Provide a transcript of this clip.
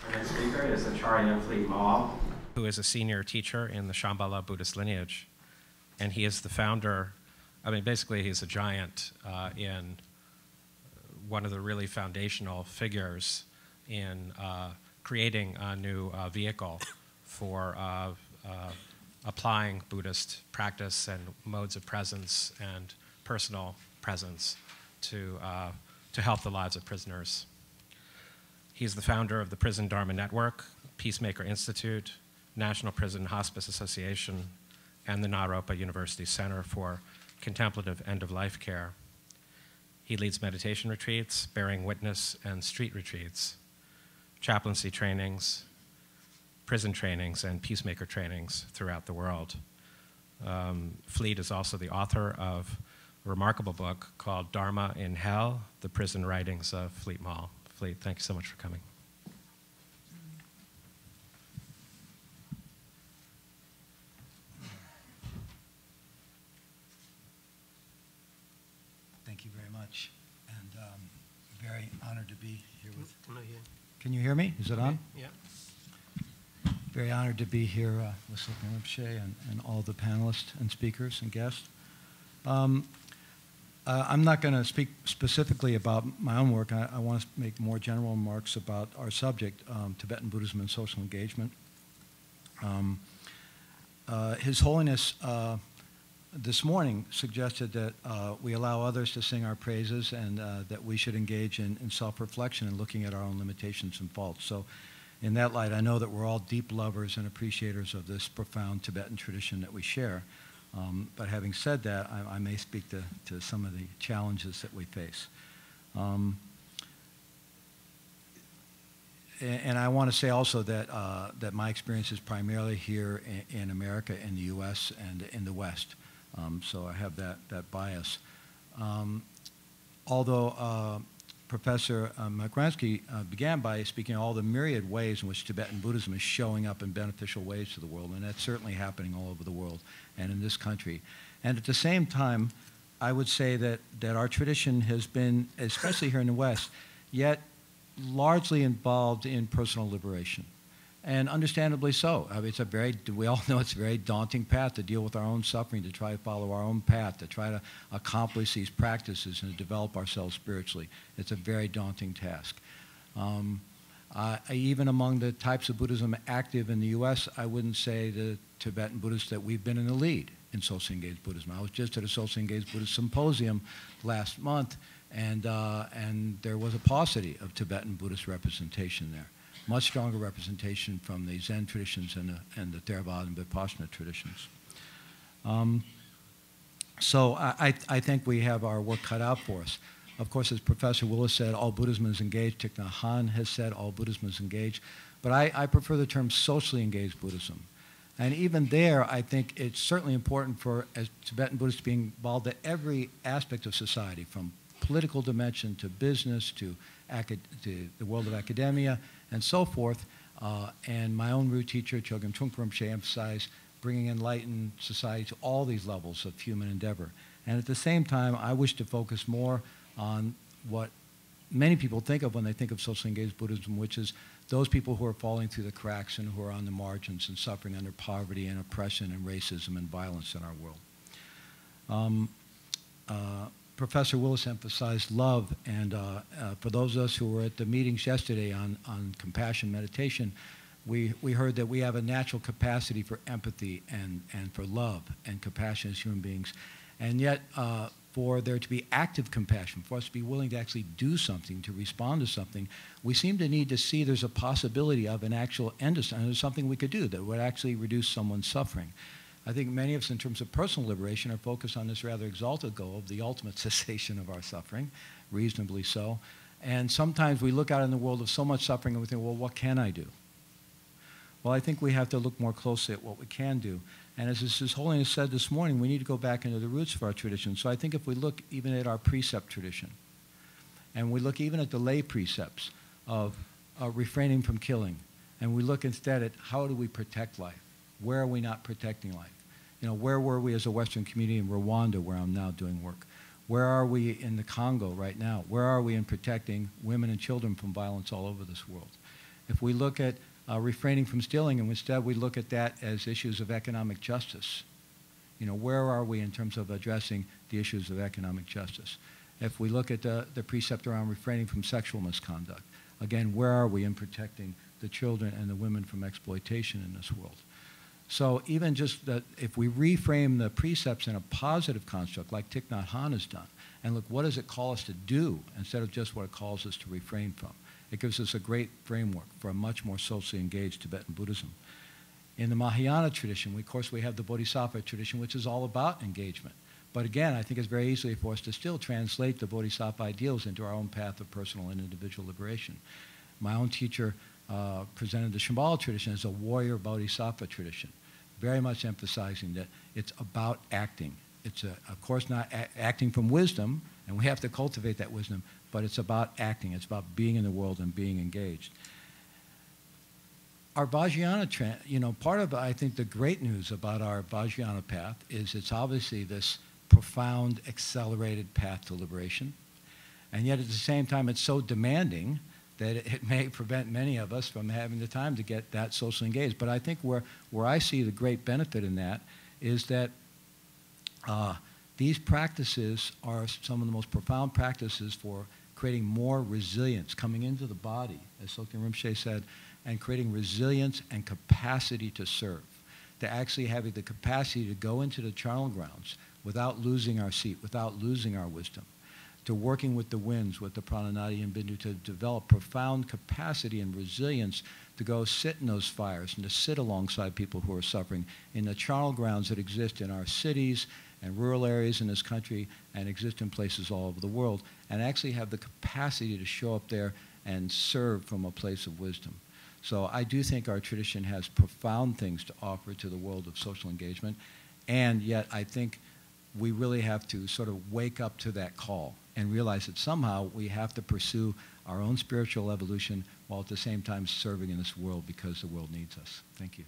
Our next speaker is Acharya Maull, who is a senior teacher in the Shambhala Buddhist lineage. And he is the founder, basically he's a giant in one of the really foundational figures in creating a new vehicle for applying Buddhist practice and modes of presence and personal presence to help the lives of prisoners. He's the founder of the Prison Dharma Network, Peacemaker Institute, National Prison Hospice Association, and the Naropa University Center for Contemplative End-of-Life Care. He leads meditation retreats, bearing witness, and street retreats, chaplaincy trainings, prison trainings, and peacemaker trainings throughout the world. Fleet is also the author of a remarkable book called Dharma in Hell, The Prison Writings of Fleet Maull. Fleet, thank you so much for coming. Thank you very much, and very honored to be here with. Can you hear me? Is it on? Yeah. Very honored to be here with Silke Rinpoche and all the panelists and speakers and guests. I'm not going to speak specifically about my own work. I want to make more general remarks about our subject, Tibetan Buddhism and social engagement. His Holiness this morning suggested that we allow others to sing our praises and that we should engage in self-reflection and looking at our own limitations and faults. So in that light, I know that we're all deep lovers and appreciators of this profound Tibetan tradition that we share. But having said that, I may speak to some of the challenges that we face. And I want to say also that, that my experience is primarily here in America, in the US, and in the West. So I have that bias. Although Professor Makransky began by speaking of all the myriad ways in which Tibetan Buddhism is showing up in beneficial ways to the world, and that's certainly happening all over the world and in this country. And at the same time, I would say that our tradition has been, especially here in the West, yet largely involved in personal liberation. And understandably so. I mean, we all know it's a very daunting path to deal with our own suffering, to try to follow our own path, to try to accomplish these practices and to develop ourselves spiritually. It's a very daunting task. Even among the types of Buddhism active in the US, I wouldn't say the Tibetan Buddhists that we've been in the lead in socially engaged Buddhism. I was just at a socially engaged Buddhist symposium last month, and there was a paucity of Tibetan Buddhist representation there. Much stronger representation from the Zen traditions and the Theravada and Vipassana traditions. So I think we have our work cut out for us. Of course, as Professor Willis said, all Buddhism is engaged. Thich Nhat Hanh has said all Buddhism is engaged. But I prefer the term socially engaged Buddhism. And even there, I think it's certainly important for as Tibetan Buddhists to be involved at every aspect of society, from political dimension to business to the world of academia and so forth. And my own root teacher, Chogyam Trungpa Rinpoche, emphasized bringing enlightened society to all these levels of human endeavor. And at the same time, I wish to focus more on what many people think of when they think of socially engaged Buddhism, which is those people who are falling through the cracks and who are on the margins and suffering under poverty and oppression and racism and violence in our world. Professor Willis emphasized love, and for those of us who were at the meetings yesterday on compassion meditation, we heard that we have a natural capacity for empathy and for love and compassion as human beings. And yet, for there to be active compassion, for us to be willing to actually do something, to respond to something, we seem to need to see there's a possibility of an actual end to something, there's something we could do that would actually reduce someone's suffering. I think many of us, in terms of personal liberation, are focused on this rather exalted goal of the ultimate cessation of our suffering, reasonably so. And sometimes we look out in the world of so much suffering and we think, well, what can I do? Well, I think we have to look more closely at what we can do. And as His Holiness said this morning, we need to go back into the roots of our tradition. So I think if we look even at our precept tradition, and we look even at the lay precepts of refraining from killing, and we look instead at how do we protect life? Where are we not protecting life? You know, where were we as a Western community in Rwanda, where I'm now doing work? Where are we in the Congo right now? Where are we in protecting women and children from violence all over this world? If we look at refraining from stealing, and instead we look at that as issues of economic justice, you know, where are we in terms of addressing the issues of economic justice? If we look at the precept around refraining from sexual misconduct, again, where are we in protecting the children and the women from exploitation in this world? So even just that, if we reframe the precepts in a positive construct like Thich Nhat Hanh has done, and look, what does it call us to do instead of just what it calls us to refrain from? It gives us a great framework for a much more socially engaged Tibetan Buddhism. In the Mahayana tradition, of course, we have the Bodhisattva tradition, which is all about engagement. But again, I think it's very easy for us to still translate the Bodhisattva ideals into our own path of personal and individual liberation. My own teacher presented the Shambhala tradition as a warrior Bodhisattva tradition, very much emphasizing that it's about acting. It's, of course, not acting from wisdom, and we have to cultivate that wisdom, but it's about acting. It's about being in the world and being engaged. Our Vajrayana, you know, part of, I think, the great news about our Vajrayana path is it's obviously this profound, accelerated path to liberation. And yet, at the same time, it's so demanding that it may prevent many of us from having the time to get that socially engaged. But I think where I see the great benefit in that is that these practices are some of the most profound practices for creating more resilience coming into the body, as Sokten Rinpoche said, and creating resilience and capacity to serve, to actually having the capacity to go into the charnel grounds without losing our seat, without losing our wisdom, to working with the winds, with the Prananadi and Bindu, to develop profound capacity and resilience to go sit in those fires and to sit alongside people who are suffering in the charnel grounds that exist in our cities and rural areas in this country and exist in places all over the world, and actually have the capacity to show up there and serve from a place of wisdom. So I do think our tradition has profound things to offer to the world of social engagement, and yet I think we really have to sort of wake up to that call and realize that somehow we have to pursue our own spiritual evolution while at the same time serving in this world because the world needs us. Thank you.